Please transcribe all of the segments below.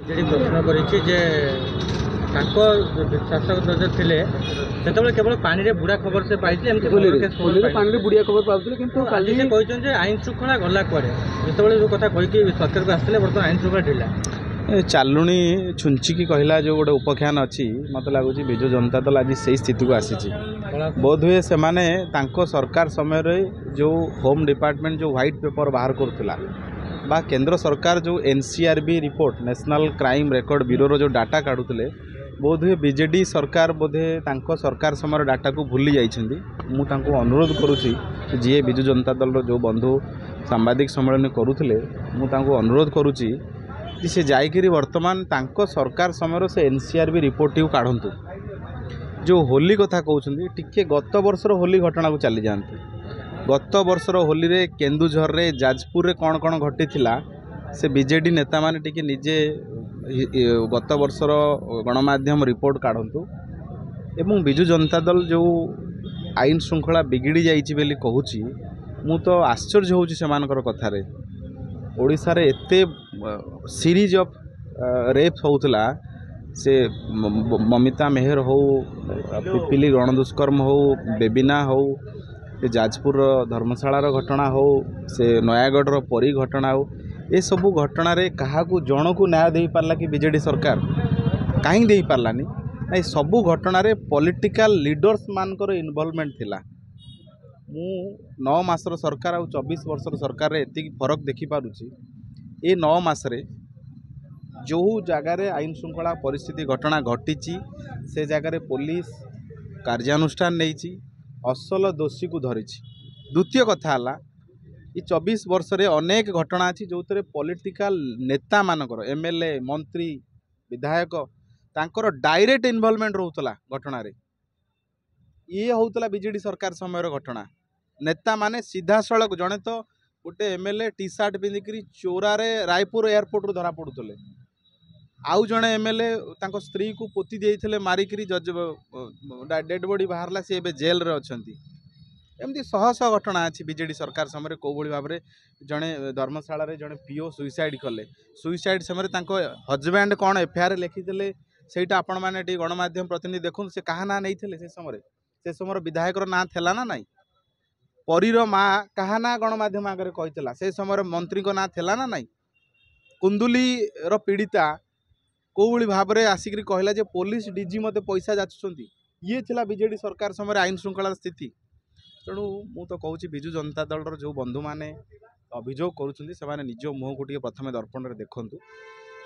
JD प्रश्न करिछि जे ताको शासक दल थिले सेतबेले केवल पानी रे बुढ़ा खबर से पाइछि एमति पानी रे बुढ़िया खबर पाउथिले किंतु काली से कहछन जे आईन श्रृंखला गला कुआडे जेतबेले जो कथा कहि कि सरकार को आस्थिले बर्तमान आईन श्रृंखला ढिला चालुणी छुंचिकी कहला जो गोटे उपख्यान अच्छी मत लगुच विजु जनता दल आज से स्थिति को आसी बोध हुए से माने तांको सरकार समय रे जो होम डिपार्टमेंट जो व्हाइट पेपर बाहर करथिला बा केंद्र सरकार जो NCRB report national crime record bureau जो डाटा काढुतले बोध हुए बीजेडी सरकार बोधे तांको सरकार समय डाटा को भूली जाइछंदी मु तांको अनुरोध करूची जे विजु जनता दल रो जो बंधु सांबादिक सम्मेलन करूथले मु तांको अनुरोध करूची से जाइकरी वर्तमान तांको सरकार समय से एनसीआरबी रिपोर्ट टी काढ़ंतु जो होली कथा कहउछंदी टिके गत वर्षर होली घटना को चली जाते गत वर्षर होली रे केन्दुझर रे जाजपुर रे कौन कौन घटी थिला से बीजेडी नेता माने टिके निजे गत वर्षर गणमाध्यम रिपोर्ट काढ़ंतु एवं विजु जनता दल जो आईन श्रृंखला बिगिड़ी जाइछि बेली कहूछि मु तो आश्चर्य होउछि सेमानकर कथारे ओडिशा रे एते सीरीज ऑफ रेप होउतला से ममिता मेहर हो पिपिली गणदुष्कर्म हो बेबिना हो जाजपुर धर्मशालार घटना हो से नयागढ़ परी घटना हो ये सबू घटना रे कहा जन को न्याय दे पारला कि बीजेडी सरकार कहीं दे पारलानी ना सबू घटना रे पॉलिटिकल लीडर्स मानकर इन्वॉल्वमेंट थिला मु 9 मासर सरकार और 24 वर्षर सरकार रे एति फरक देखि पारुची ए 9 मास रे जो जगार आईन श्रृंखला परिस्थिति घटना घटी से जगार पुलिस कार्यानुष्ठान नहीं असल दोषी को धरी द्वितीय कथा ये 24 वर्ष रे अनेक घटना अच्छी जो पॉलिटिकल नेता मानकर एमएलए मंत्री विधायक तांकर डायरेक्ट इन्वॉल्वमेंट रोला घटना रे ये होता बीजेडी सरकार समय घटना नेता माने सीधा सड़क जड़े तो गोटे एमएलए टी सार्ट पिंधिकी चोरारे रायपुर एयरपोर्ट रू धरा पड़ुले आउ जड़े एमएलए तांको स्त्री को पोती देइथिले मारिकी जज डेड बॉडी बाहरला सी एबे जेल रे अछंती एमती शह शह घटना अच्छी बीजेडी सरकार समय कौ भाव में जड़े धर्मशाला रे जड़े पीओ सुइसाइड कले सुइसाइड समय तांको हजबैंड कौन एफआईआर लिखिते सेटा आपण मैंने गणमाध्यम प्रतिनिधि देखुन से कहा ना नहीं से समय विधायक ना थेला ना नाई परीर माँ कहा ना गणमाध्यम आगे कही से समय मंत्री ना थेला ना नाई कुंदुली रो पीड़िता कौली भाव में आसिक कहला जे पुलिस डीजी मते पैसा जाचुंट ये थिला बीजेडी सरकार समय आईन श्रृंखला स्थिति तेणु मु तो कहूँ विजु जनता दल जो बंधु मैंने अभियोग करुँच निज मुह को प्रथम दर्पण में देखूँ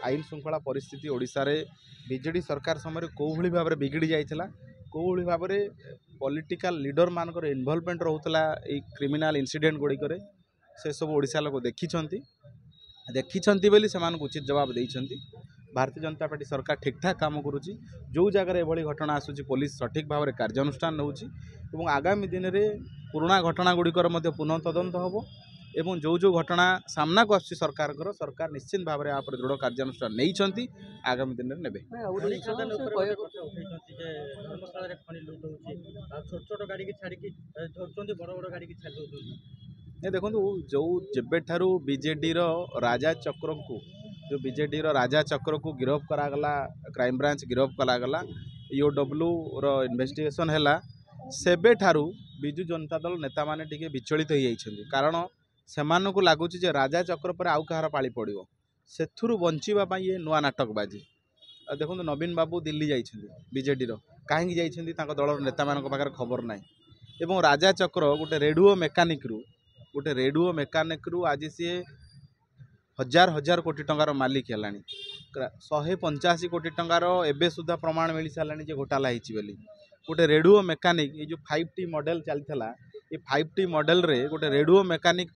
आईन श्रृंखला परिस्थिति ओडिशा रे बीजेडी सरकार समय कौली भाव में बिगिड़ी जाइथिला कौली भाव में पॉलिटिकल लीडर मानकर इन्वॉल्वमेंट रोला क्रिमिनल इंसिडेंट गुड़िक से सब ओडिशा लोक देखी बोली से उचित जवाब देइछंती भारतीय जनता पार्टी सरकार ठीक ठाक काम करुँची जो जगह एभली घटना आसूची पुलिस सठिक भाव में कार्यानुष्ठान नौची एवं आगामी दिन में पुराणा घटना गुड़िकर पुनः तदंत हम एवं जो जो घटना सामना को आसुची सरकार निश्चित भाव में आप दृढ़ कार्यानुष्ठान नहीं आगामी दिन में नेबे देखो जो जेबे ठारू बीजेडी राजा चक्र को जो बीजेडी राजा चक्र को गिरफ करागला क्राइम ब्रांच गिरफ करागला ईओडब्ल्यू रो इन्वेस्टिगेशन है सेबे ठारू विजु जनता दल नेता माने टिके विचलित हो जाइछन्ती कारण सेमानकु को लगुच राजा चक्र पर आउ कहार पाली पड़ो से बंचीबा ये नुआ नाटकबाजी देखो नवीन बाबू दिल्ली जाइछन्ती बीजेडी कहीं जाइछन्ती दलर नेता मानक पाखर खबर ना एवं राजा चक्र गोटे रेडियो मेकानिक रु आज सी हजार हजार कोटी टंकार मालिक है 185 कोटी टंकार एबे सुधा प्रमाण मिल सारे घोटाला होली गोटे रेडियो मेकानिक ये जो 5T मॉडल चलता ये 5T मॉडल रे गोटे रेडियो मेकानिक